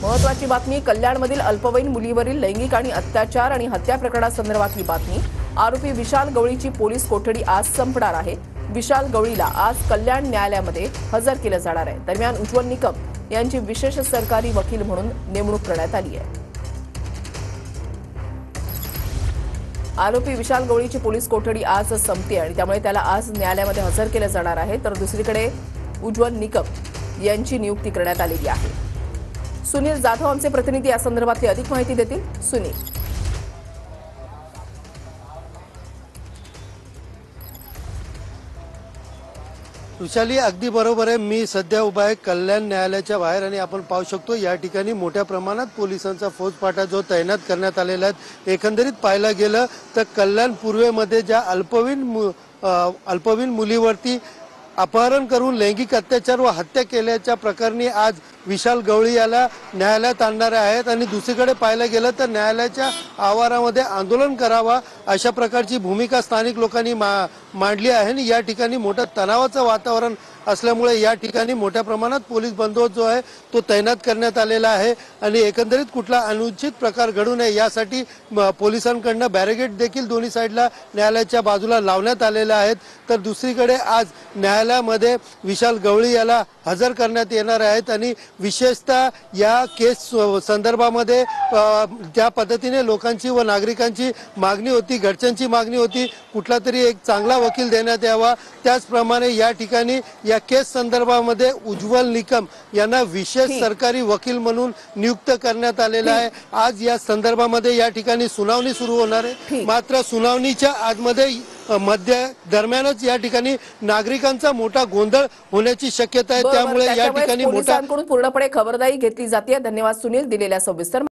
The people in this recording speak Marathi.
महत्त्वाची बातमी, कल्याणमधील अल्पवयीन मुलीवरील लैंगिक आणि अत्याचार आणि हत्या प्रकरणासंदर्भातली बातमी। आरोपी विशाल गवळीची पोलीस कोठडी आज संपणार आहे। विशाल गवळीला आज कल्याण न्यायालयामध्ये हजर केलं जाणार आहे। दरम्यान उज्ज्वल निकम यांची विशेष सरकारी वकील म्हणून नेमणूक करण्यात आली आहे। आरोपी विशाल गवळीची पोलीस कोठडी आज संपते आणि त्यामुळे त्याला आज न्यायालयामध्ये हजर केलं जाणार आहे। तर दुसरीकडे उज्ज्वल निकम यांची नियुक्ती करण्यात आलेली आहे। सुनील जाधव आमचे प्रतिनिधी या संदर्भातली अधिक माहिती देतील। सुनील, विशाली अगदी बरोबर आहे। मी सध्या उभा आहे कल्याण न्यायालयाच्या बाहेर आणि आपण पाहू शकतो या ठिकाणी मोठ्या प्रमाणात पोलिसांचा फौजफाटा जो तैनात करण्यात आलेला आहे। एकंदरीत पाहायला गेलं तर कल्याण पूर्वेमध्ये ज्या अल्पवयीन मुलीवरती अपहरण करून लैंगिक अत्याचार व हत्या केल्याच्या प्रकरणी आज विशाल गवळी याला न्यायालयात आणणारे आहेत आणि दुसरीकडे पाहायला गेलं तर न्यायालयाच्या आवारामध्ये आंदोलन करावा अशा प्रकारची भूमिका स्थानिक लोकांनी मांडली आहे आणि या ठिकाणी मोठं तणावाचं वातावरण असल्यामुळे या ठिकाणी मोठ्या प्रमाणात पोलीस बंदोबस्त जो आहे तो तैनात करण्यात आलेला आहे आणि एकंदरीत कुठला अनुचित प्रकार घडू नये यासाठी पोलिसांकडून बॅरिकेड देखील दोन्ही साईडला न्यायालयाच्या बाजूला लावण्यात आलेले आहेत। तर दुसरीकडे आज न्यायालयामध्ये विशाल गवळी याला हजर करण्यात येणार आहेत आणि विशेषतः या केस संदर्भामध्ये ज्या पद्धतीने लोकांची व नागरिकांची मागणी होती, घरच्यांची मागणी होती, कुठला तरी एक चांगला वकील देण्यात यावा, त्याचप्रमाणे या ठिकाणी या केस संदर्भामध्ये उज्ज्वल निकम यांना विशेष सरकारी वकील म्हणून नियुक्त करण्यात आलेला आहे। आज या संदर्भामध्ये या ठिकाणी सुनावणी सुरू होणार आहे। मात्र सुनावणीच्या आतमध्ये दरम्यानच या ठिकाणी नागरिकांचा मोठा गोंधळ होण्याची शक्यता आहे। त्यामुळे या ठिकाणी पोलिसांकडून पूर्णपणे खबरदारी घेतली जाते। धन्यवाद सुनील दिलेल्या सविस्तर